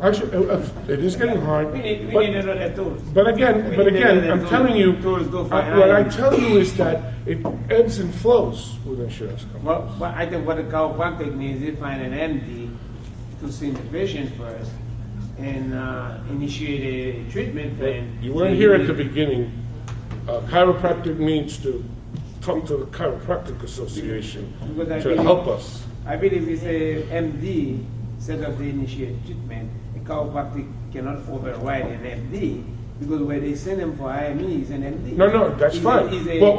Actually, it is getting hard. We need another tools. But again, I'm telling you, what I tell you is that it ebbs and flows with insurance companies. Well, I think what the chiropractic needs is find an MD to see the patient first and initiate a treatment plan. You weren't here at the beginning. Chiropractic needs to come to the Chiropractic Association to help us. I believe it's a MD set up the initiate treatment. A chiropractic cannot override an MD because where they send them for IME is an MD. No, that's fine. Well,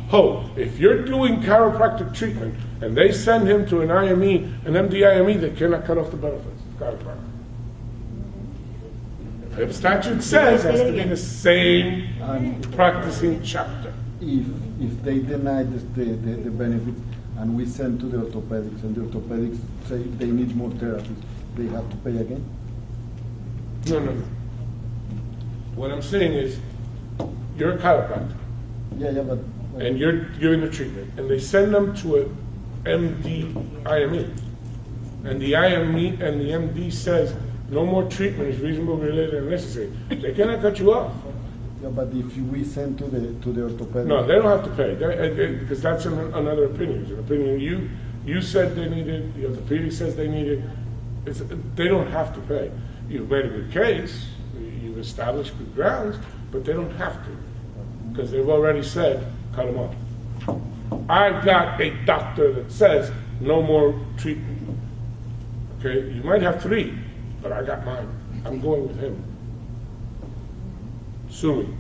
hold. If you're doing chiropractic treatment and they send him to an IME, an MD IME, they cannot cut off the benefits. Chiropractic. The statute says it has to be the same practicing chapter. If they deny the benefits and we send to the orthopedics and the orthopedics say they need more therapies, they have to pay again? No. What I'm saying is, you're a chiropractor. Yeah, but... And you're giving the treatment, and they send them to a MD IME. And the IME and the MD says, no more treatment is reasonable, related, and necessary. They cannot cut you off. Yeah, but if we send to the orthopedic... No, they don't have to pay, because that's another opinion. It's an opinion you said they need it, the orthopedic says they need it. They don't have to pay. You've made a good case, you've established good grounds, but they don't have to, because they've already said, cut them off. I've got a doctor that says no more treatment. Okay, you might have 3, but I got mine. I'm going with him. Sue me.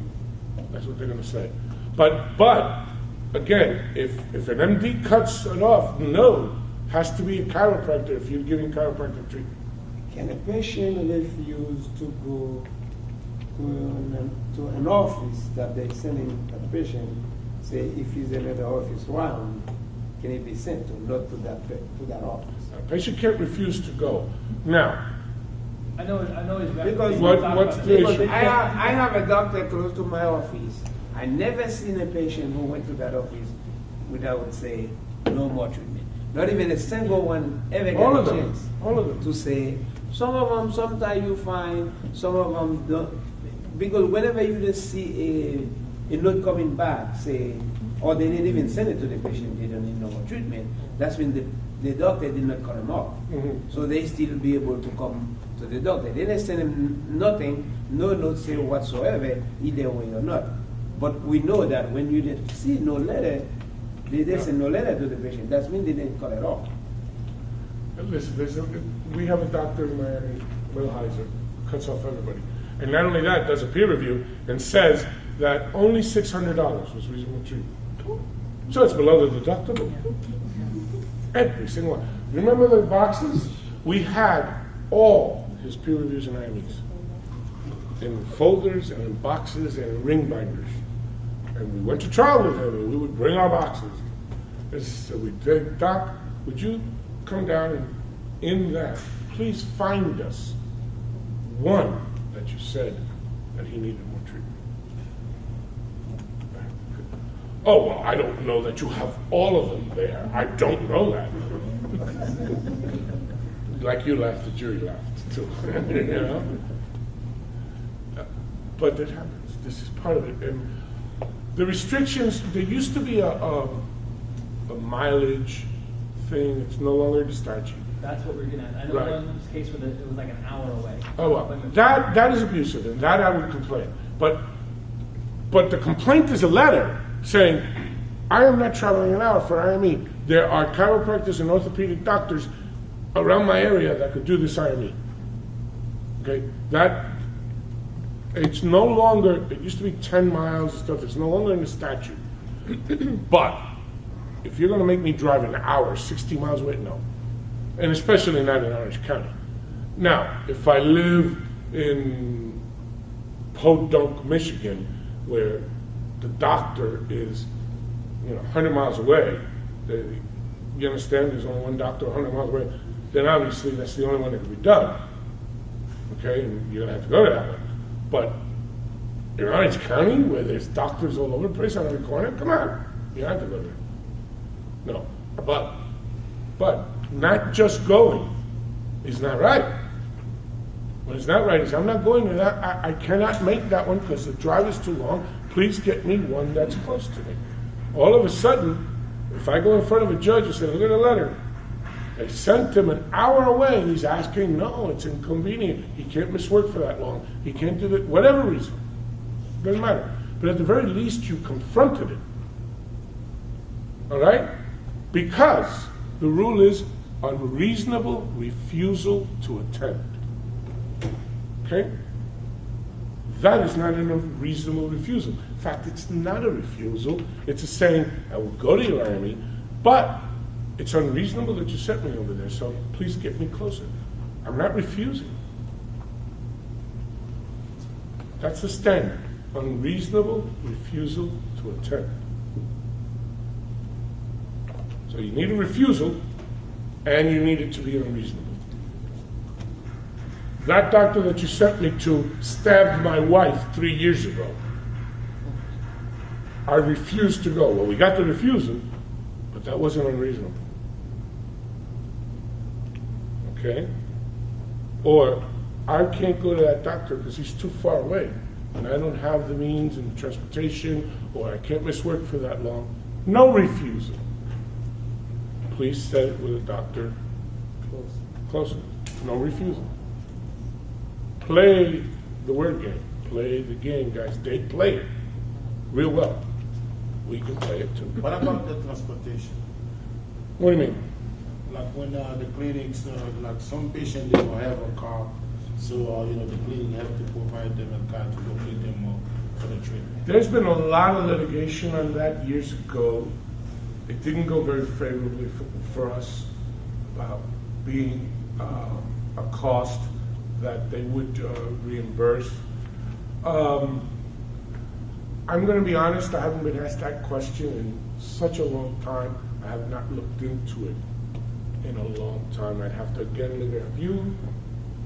That's what they're going to say. But again, if an MD cuts it off, no, has to be a chiropractor if you're giving chiropractic treatment. Can a patient refuse to go to an office that they're sending a patient? Say if he's in another office round, can he be sent to, not to that office? A patient can't refuse to go. Now, I know exactly. Because what's the issue? I have a doctor close to my office. I never seen a patient who went to that office without say no more treatment. Not even a single one ever got a chance. All of them. To say some of them sometimes you find, some of them don't. Because whenever you just see a note coming back, say, or they didn't even send it to the patient, they don't need no more treatment. That's when the doctor did not cut them off. Mm-hmm. So they still be able to come to the doctor. They didn't send them nothing, no note say whatsoever, either way or not. But we know that when you didn't see no letter, they didn't send no letter to the patient. That means they didn't cut it off. Listen, we have a doctor in Miami, Will Heiser, who cuts off everybody. And not only that, does a peer review and says that only $600 was reasonable treatment. So it's below the deductible. Every single one. Remember the boxes? We had all his peer reviews and IMEs in folders and in boxes and in ring binders. And we went to trial with him and we would bring our boxes. And so we said, Doc, would you come down and in that, please find us one that you said that he needed more treatment. Oh, well, I don't know that you have all of them there. I don't know that. Like you laughed, the jury laughed too. You know? But that happens. This is part of it. And the restrictions, there used to be a mileage thing. It's no longer the statute. That's what we're getting at. I know Right. one case where it was like an hour away. Oh, well, that is abusive, and that I would complain. But the complaint is a letter saying, I am not traveling an hour for IME. There are chiropractors and orthopedic doctors around my area that could do this IME. Okay, it's no longer, it used to be 10 miles and stuff, it's no longer in the statute. But if you're going to make me drive an hour, 60 miles away, no. And especially not in Orange County. Now, if I live in Podunk, Michigan, where the doctor is 100 miles away, you understand, there's only one doctor 100 miles away, then obviously that's the only one that can be done. Okay, and you're going to have to go to that one. But in Orange County, where there's doctors all over the place on every corner, come on, you have to go there. No, but not just going is not right. When it's not right, he says, I'm not going to that. I cannot make that one because the drive is too long. Please get me one that's close to me. All of a sudden, if I go in front of a judge and say, look at the letter, they sent him an hour away, and he's asking, no, it's inconvenient. He can't miss work for that long. He can't do that, whatever reason. Doesn't matter. But at the very least, you confronted it. All right? Because the rule is unreasonable refusal to attend. Okay? That is not an unreasonable refusal. In fact, it's not a refusal. It's a saying, I will go to your army, but it's unreasonable that you sent me over there, so please get me closer. I'm not refusing. That's the standard. Unreasonable refusal to attend. So you need a refusal, and you need it to be unreasonable. That doctor that you sent me to stabbed my wife 3 years ago. I refused to go. Well, we got the refusal, but that wasn't unreasonable. Okay? Or, I can't go to that doctor because he's too far away, and I don't have the means and the transportation, or I can't miss work for that long. No refusal. Please set it with a doctor closer. No refusal. Play the word game. Play the game, guys. They play it real well. We can play it too. What about the transportation? What do you mean? Like when the clinics, like some patients, they don't have a car, so the clinic have to provide them a car to locate them for the treatment. There's been a lot of litigation on that years ago. It didn't go very favorably for us about being a cost that they would reimburse. I'm going to be honest, I haven't been asked that question in such a long time. I have not looked into it in a long time. I'd have to again look at. Have you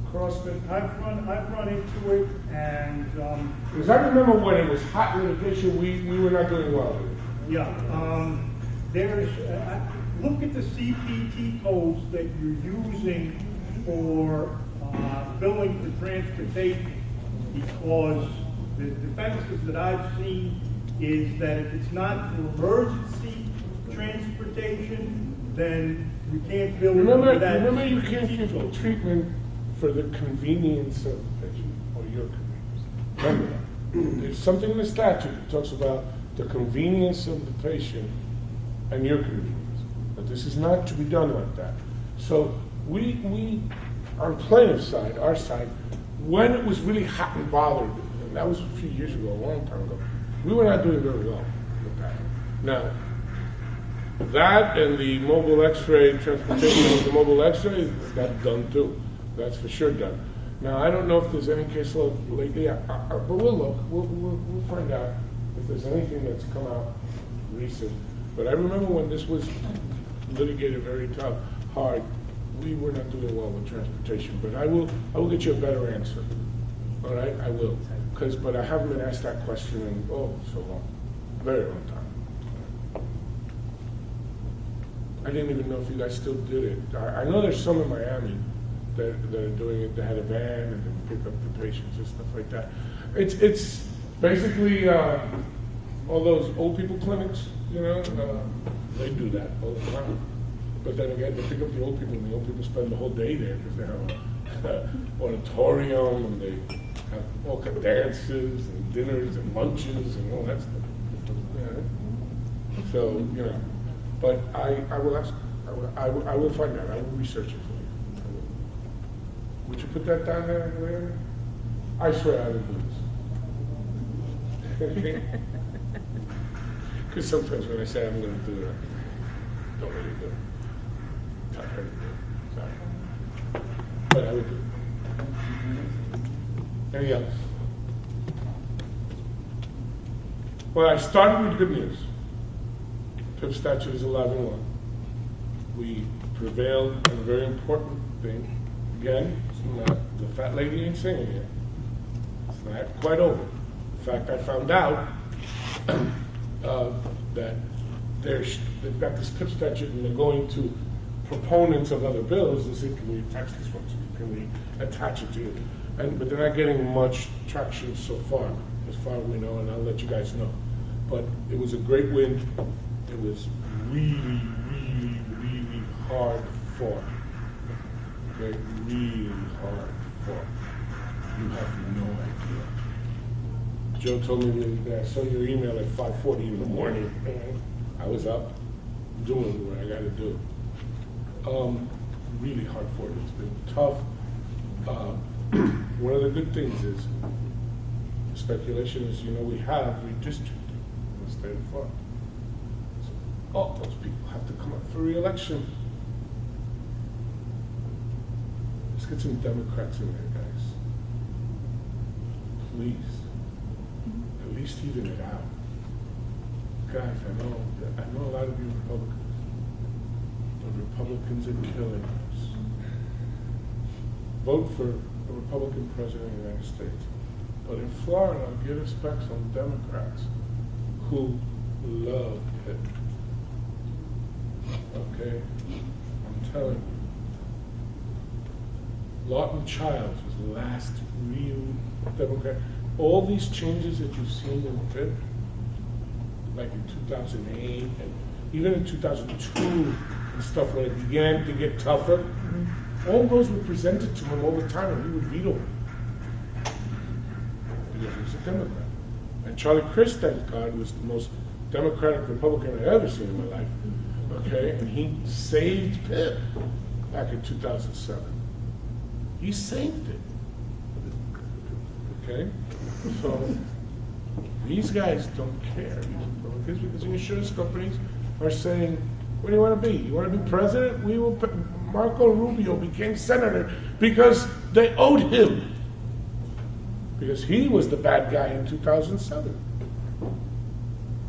crossed it? I've run into it, and Because I remember when it was hot litigation, we were not doing well with it. yeah, there's look at the CPT codes that you're using for billing for transportation, because the defenses that I've seen is that if it's not for emergency transportation, then you can't bill for that. Remember, you can't give a treatment for the convenience of the patient or your convenience. Remember that. There's something in the statute that talks about the convenience of the patient and your convenience. But this is not to be done like that. So we on plaintiff's side, our side, when it was really hot and bothered, and that was a few years ago, a long time ago, we were not doing very well with that. Now, that and the mobile x-ray, transportation of the mobile x-ray, that's done too. That's for sure done. Now, I don't know if there's any case law lately, but we'll look. We'll find out if there's anything that's come out recent. But I remember when this was litigated very tough, hard, we were not doing well with transportation. But I will get you a better answer. All right, I will. But I haven't been asked that question in, so long. Very long time. I didn't even know if you guys still did it. I know there's some in Miami that are doing it. They had a van and they pick up the patients and stuff like that. It's basically all those old people clinics, they do that all the time. But then again, they pick up the old people, and the old people spend the whole day there because they have an auditorium and they have all kinds of dances and dinners and lunches and all that stuff. Yeah. So, but I will ask, I will find out. I will research it for you. I will. Would you put that down there, Larry? I swear I would do this. Because sometimes when I say I'm going to do it, I don't really do it. Not ready to do it. Sorry. But I would do it. Anything else? Well, I started with good news. PIP statute is alive and well. We prevailed on a very important thing. Again, the fat lady ain't singing yet. It's not quite over. In fact, I found out that they've got this PIP statute and they're going to proponents of other bills and say, can we attach this one to you? Can we attach it to you? but they're not getting much traction so far, as far as we know, and I'll let you guys know. But it was a great win. It was really, really, really hard fought. Okay, really hard fought. You have no idea. Joe told me the other day, I saw your email at 5:40 in the morning, man. I was up doing what I got to do. Really hard fought. It's been tough. One of the good things is, speculation is, we have redistricting in the state of Florida. So all those people have to come up for re-election. Let's get some Democrats in there, guys. Please. At least even it out. Guys, I know a lot of you Republicans. The Republicans are killing us. Vote for a Republican president of the United States. But in Florida, get respect from Democrats who love it. Okay? I'm telling you. Lawton Childs was the last real Democrat. All these changes that you've seen in PIP, like in 2008 and even in 2002 and stuff, when it began to get tougher, all those were presented to him all the time and he would veto them. Because he was a Democrat. And Charlie Crist, thank God, was the most Democratic Republican I've ever seen in my life. Okay? And he saved PIP back in 2007. He saved it. Okay? So these guys don't care. Because the insurance companies are saying, what do you want to be? You want to be president? We will. Marco Rubio became senator because they owed him. Because he was the bad guy in 2007.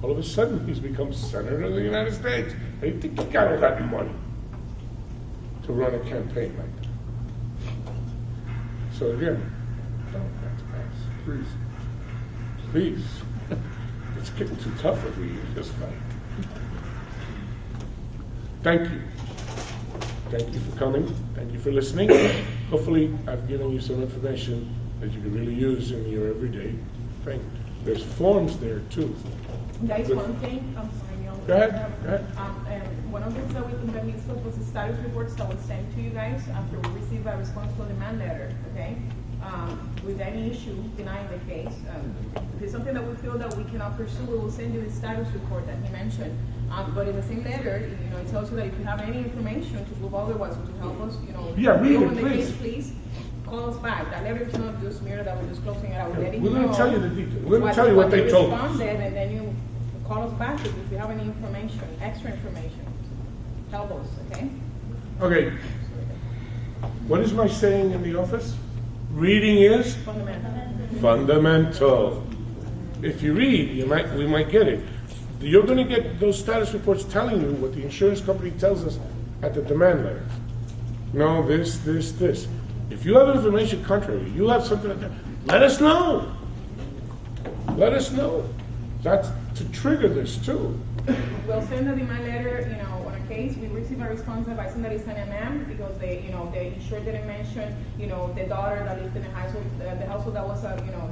All of a sudden, he's become senator of the United States. How do you think he got all that money to run a campaign like that? So again, Democrats, guys, please. It's getting too tough every year, this fight. Thank you. Thank you for coming. Thank you for listening. Hopefully, I've given you some information that you can really use in your everyday thing. There's forms there, too. Guys, one thing, I'm sorry, Neil. Go ahead. One of the things that we can get mixed up was the status reports that was sent to you guys after we received a responsible demand letter, okay? With any issue denying the case. If it's something that we feel that we cannot pursue, we will send you the status report that he mentioned. But in the same letter, it tells you that if you have any information to prove otherwise or to help us, Yeah, read it, the please. case, please call us back. That letter is not just mere that we're just closing it out. We're letting We're you going know to tell you the details. We're going to tell you what they told us. responded, and then you call us back if you have any information, extra information. Help us, okay? Okay. What is my saying in the office? Reading is fundamental. If you read, we might get it. You're going to get those status reports telling you what the insurance company tells us at the demand letter. No, this. If you have information contrary, you have something like that, let us know. Let us know. That's to trigger this too. We'll send the demand letter, on a case. We receive a response advising that it's an MM because they insured didn't mention, the daughter that lived in the household, that was,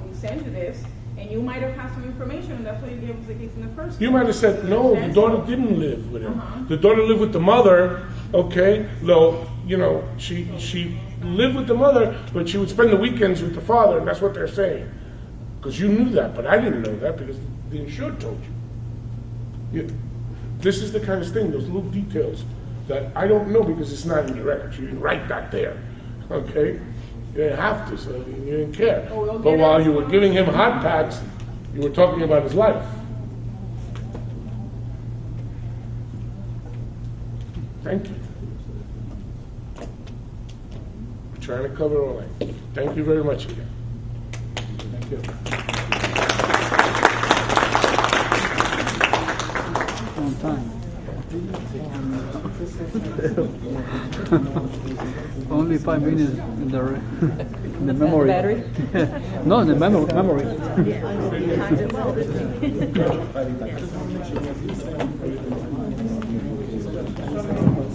we sent you this. And you might have had some information, and that's why you gave us the case in the first place. You might have said, no, the daughter didn't live with him. The daughter lived with the mother, okay? Though, she lived with the mother, but she would spend the weekends with the father, and that's what they're saying. Because you knew that, but I didn't know that because the insured told you. This is the kind of thing, those little details that I don't know because it's not in your records. You didn't write that there, okay? You didn't have to, so you didn't care. But while you were giving him hot packs, you were talking about his life. Thank you. We're trying to cover all that. Thank you very much again. Thank you. On time. Only 5 minutes in the memory. Battery? No, in the memory. Yeah, timed it well, didn't you?